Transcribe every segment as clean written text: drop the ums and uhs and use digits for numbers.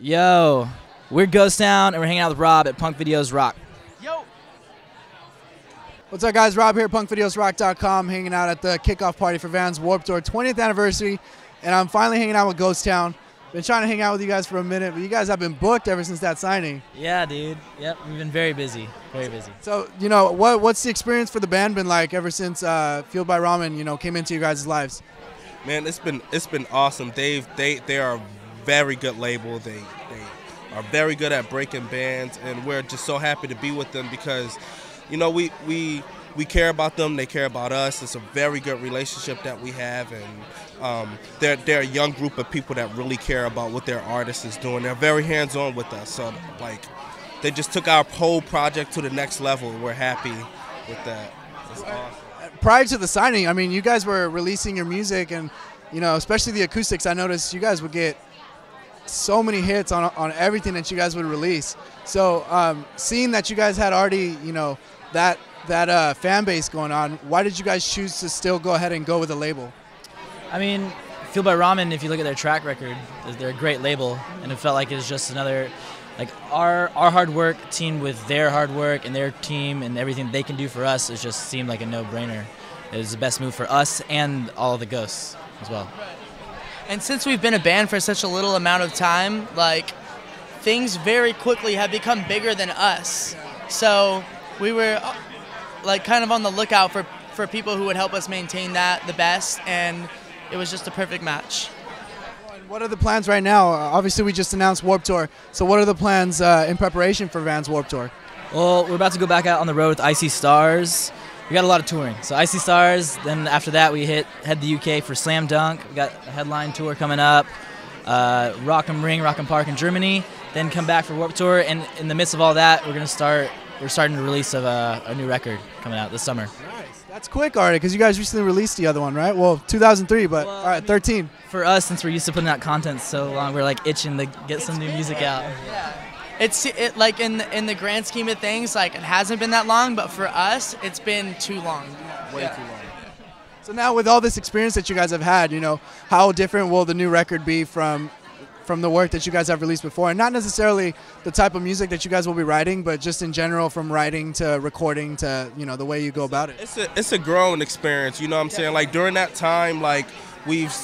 Yo, we're Ghost Town, and we're hanging out with Rob at Punkvideosrock. Yo! What's up, guys? Rob here, punkvideosrock.com, hanging out at the kickoff party for Vans Warped Tour 20th anniversary, and I'm finally hanging out with Ghost Town. Been trying to hang out with you guys for a minute, but you guys have been booked ever since that signing. Yeah, dude. Yep, we've been very busy. Very busy. So, you know, what's the experience for the band been like ever since Fueled by Ramen, you know, came into your guys' lives? Man, it's been awesome. They are a very good label. They are very good at breaking bands, and we're just so happy to be with them because, you know, we care about them. They care about us. It's a very good relationship that we have, and they're a young group of people that really care about what their artist is doing. They're very hands-on with us. So, like, they just took our whole project to the next level. We're happy with that. It's awesome. Prior to the signing, I mean, you guys were releasing your music, and, you know, especially the acoustics, I noticed you guys would get so many hits on everything that you guys would release. So seeing that you guys had already, you know, that fan base going on, why did you guys choose to still go ahead and go with a label? I mean, Fueled by Ramen, if you look at their track record, they're a great label, and it felt like it was just another, like, our hard work teamed with their hard work, and their team and everything they can do for us, it just seemed like a no-brainer. It was the best move for us and all of the ghosts as well. And since we've been a band for such a little amount of time, like, things very quickly have become bigger than us. So we were, like, kind of on the lookout for people who would help us maintain that the best, and it was just a perfect match. What are the plans right now? Obviously, we just announced Warped Tour. So what are the plans in preparation for Vans Warped Tour? Well, we're about to go back out on the road with Icy Stars. We got a lot of touring. So Icy Stars, then after that we head the UK for Slam Dunk. We got a headline tour coming up. Rock am Ring, Rock am Park in Germany. Then come back for Warped Tour, and in the midst of all that, we're starting the release of a new record coming out this summer. Nice. That's quick already, because you guys recently released the other one, right? Well, 2003, but well, all right, 13. For us, since we're used to putting out content so long, we're like itching to get some new music out. Yeah. It's like in the grand scheme of things, like, it hasn't been that long, but for us, it's been too long. Way too long. So now with all this experience that you guys have had, you know, how different will the new record be from the work that you guys have released before? And not necessarily the type of music that you guys will be writing, but just in general, from writing to recording to, you know, the way you go about it. It's a growing experience, you know what I'm saying? Like, during that time, like, we've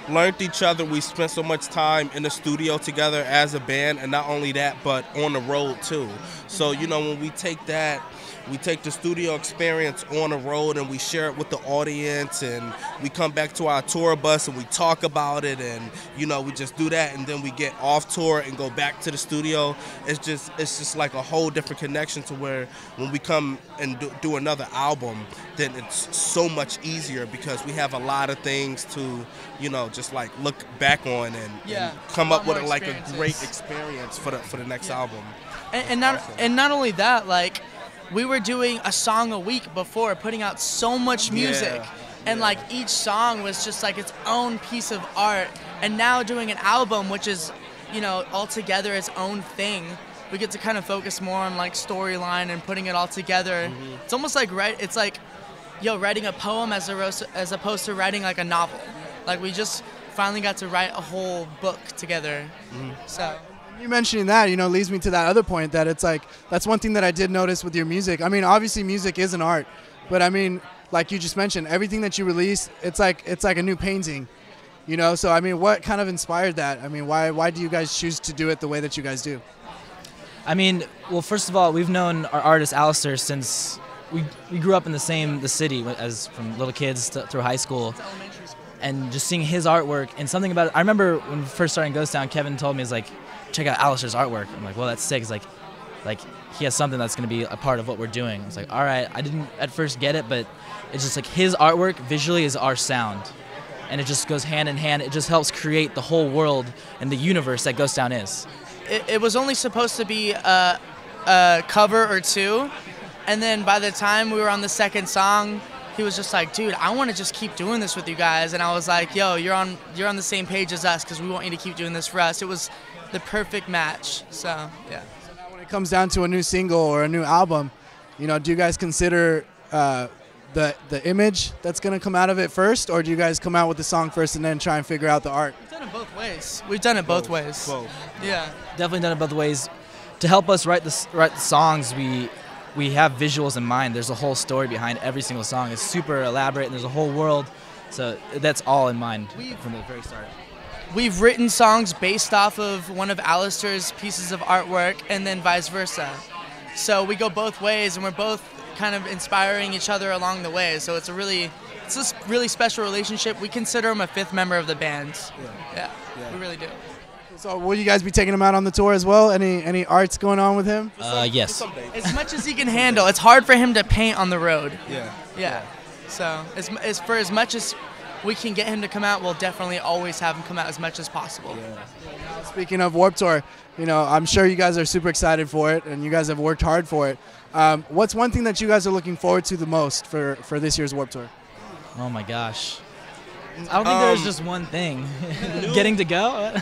learned each other. We spent so much time in the studio together as a band, and not only that, but on the road too. So, you know, when we take the studio experience on the road and we share it with the audience, and we come back to our tour bus and we talk about it, and, you know, we just do that, and then we get off tour and go back to the studio. It's just like a whole different connection to where when we come and do another album, then it's so much easier because we have a lot of things to, you know, just like look back on and come up with like a great experience for the next album. And not only that, like, we were doing a song a week before, putting out so much music, and like each song was just like its own piece of art. And now doing an album, which is, you know, altogether its own thing, we get to kind of focus more on like storyline and putting it all together. It's almost like writing a poem as opposed to writing like a novel. Like, we just finally got to write a whole book together. So. You mentioning that, you know, leads me to that other point, that it's like, that's one thing that I did notice with your music. I mean, obviously music is an art, but I mean, like you just mentioned, everything that you release, it's like a new painting, you know? So, I mean, what kind of inspired that? I mean, why do you guys choose to do it the way that you guys do? I mean, well, first of all, we've known our artist Alistair since we grew up in the city as from little kids through high school. And just seeing his artwork and something about it. I remember when we first started Ghost Town, Kevin told me, he's like, check out Alistair's artwork. I'm like, well, that's sick. It's like he has something that's going to be a part of what we're doing. I was like, all right. I didn't at first get it, but it's just like his artwork visually is our sound. And it just goes hand in hand. It just helps create the whole world and the universe that Ghost Town is. It was only supposed to be a cover or two. And then by the time we were on the second song, he was just like, dude, I want to just keep doing this with you guys. And I was like, yo, you're on the same page as us because we want you to keep doing this for us. It was the perfect match. So, yeah. So now when it comes down to a new single or a new album, you know, do you guys consider the image that's going to come out of it first, or do you guys come out with the song first and then try and figure out the art? We've done it both ways. We've done it both ways. Both. Yeah. Definitely done it both ways. To help us write the songs, we have visuals in mind. There's a whole story behind every single song. It's super elaborate, and there's a whole world. So that's all in mind from the very start. We've written songs based off of one of Alistair's pieces of artwork, and then vice versa. So we go both ways, and we're both kind of inspiring each other along the way. So it's this really special relationship. We consider him a fifth member of the band. Yeah, we really do. So will you guys be taking him out on the tour as well? Any arts going on with him? Yes. As much as he can handle. It's hard for him to paint on the road. Yeah. So as much as we can get him to come out, we'll definitely always have him come out as much as possible. Speaking of Warped Tour, I'm sure you guys are super excited for it, and you guys have worked hard for it. What's one thing that you guys are looking forward to the most for this year's Warped Tour? Oh my gosh. I don't think there's just one thing. Getting to go?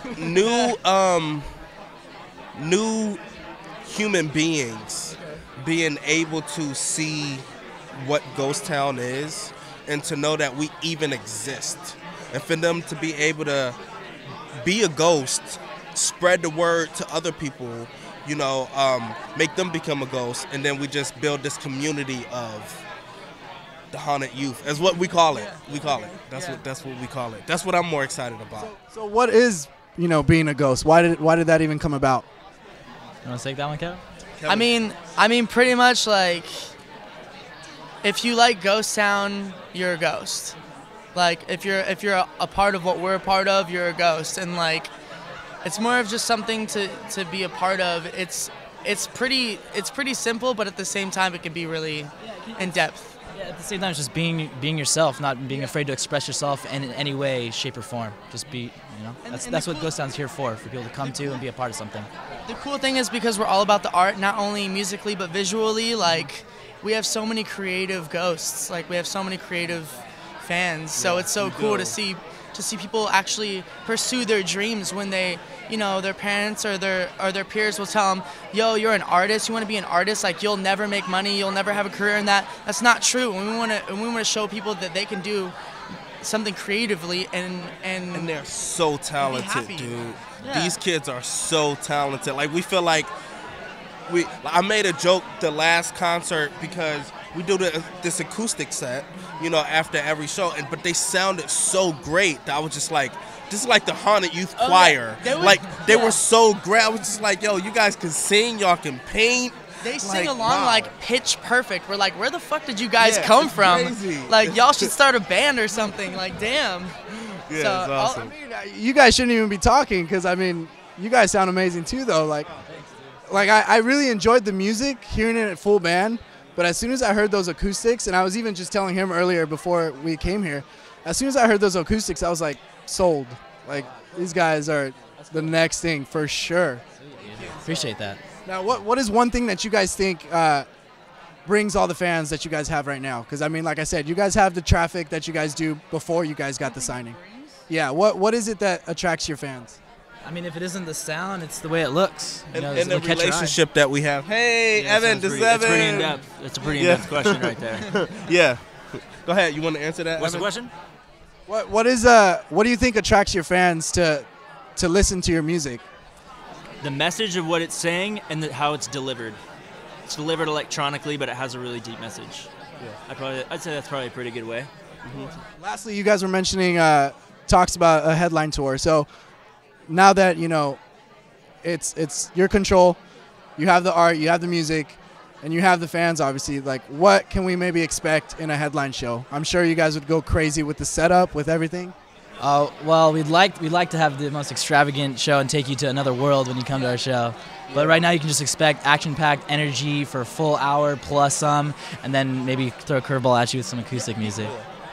New human beings being able to see what Ghost Town is and to know that we even exist. And for them to be able to be a ghost, spread the word to other people, make them become a ghost, and then we just build this community of the haunted youth, is what we call it. We call it. That's what we call it. That's what I'm more excited about. So what is, being a ghost? Why did that even come about? You want to take that one, Kevin? I mean, pretty much like, if you like Ghost Town, you're a ghost. Like, if you're a part of what we're a part of, you're a ghost. And like, it's more of just something to be a part of. It's pretty simple, but at the same time, it can be really in depth. Yeah, at the same time, it's just being yourself, not being afraid to express yourself in any way, shape, or form. Just be, that's what Ghost Town's here for people to come to and be a part of something. The cool thing is, because we're all about the art, not only musically but visually, like, we have so many creative ghosts. Like, we have so many creative fans. So it's so cool to see people actually pursue their dreams when they, their parents or their peers will tell them, yo, you're an artist, you want to be an artist, like, you'll never make money, you'll never have a career in that. That's not true. And we want to show people that they can do something creatively and they're so talented, dude. Yeah. These kids are so talented. Like, we feel like I made a joke the last concert because we do this acoustic set, after every show, but they sounded so great that I was just like, this is like the Haunted Youth Choir. They were so great. I was just like, yo, you guys can sing, y'all can paint. They sing along like pitch perfect. We're like, where the fuck did you guys come from? Crazy. Like, y'all should start a band or something. Like, damn. Yeah, so, it's awesome. You guys shouldn't even be talking, because you guys sound amazing too, though. Like I really enjoyed the music, hearing it at full band. But as soon as I heard those acoustics, and I was even just telling him earlier before we came here, as soon as I heard those acoustics, I was like, sold. Like, these guys are the next thing for sure. Appreciate that. Now, what is one thing that you guys think brings all the fans that you guys have right now? Because, like I said, you guys have the traffic that you guys do before you guys got the signing. Yeah, what is it that attracts your fans? If it isn't the sound, it's the way it looks. And the relationship that we have. Hey, Evan, this is Evan. It's pretty in-depth. It's a pretty in-depth question right there. Yeah. Go ahead. You want to answer that, What's Evan? the question? What do you think attracts your fans to listen to your music? The message of what it's saying and how it's delivered. It's delivered electronically, but it has a really deep message. Yeah. I'd say that's probably a pretty good way. Mm-hmm. Lastly, you guys were mentioning talks about a headline tour. So now that it's your control, you have the art, you have the music, and you have the fans, obviously. Like, what can we maybe expect in a headline show? I'm sure you guys would go crazy with the setup, with everything. Well, we'd like to have the most extravagant show and take you to another world when you come to our show. But right now you can just expect action-packed energy for a full hour plus some, and then maybe throw a curveball at you with some acoustic music.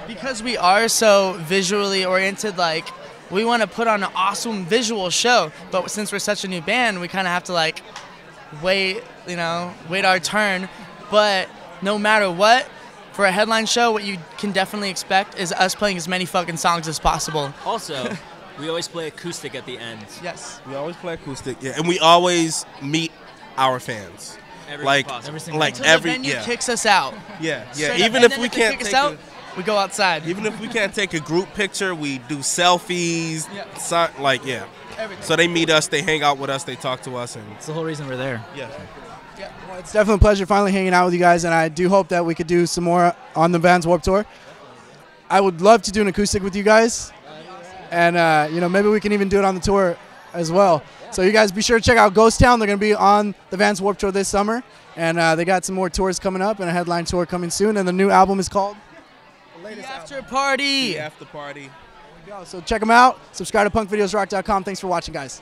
Because we are so visually oriented, like, we want to put on an awesome visual show, but since we're such a new band, we kind of have to wait our turn. But no matter what, for a headline show, what you can definitely expect is us playing as many fucking songs as possible. Also, we always play acoustic at the end. Yes. We always play acoustic, yeah, and we always meet our fans. Every Until the venue kicks us out. Yeah. Straight Even up. if And we then can't kick us take out, We go outside. Even if we can't take a group picture, we do selfies. Yeah. Everything. So they meet us, they hang out with us, they talk to us, and It's the whole reason we're there. yeah. Well, it's definitely a pleasure finally hanging out with you guys, and I do hope that we could do some more on the Vans Warped Tour. I would love to do an acoustic with you guys, and maybe we can even do it on the tour as well. So you guys be sure to check out Ghost Town. They're going to be on the Vans Warped Tour this summer, and they got some more tours coming up and a headline tour coming soon, and the new album is called The After Party. The after party. There we go. So check them out. Subscribe to punkvideosrock.com. Thanks for watching, guys.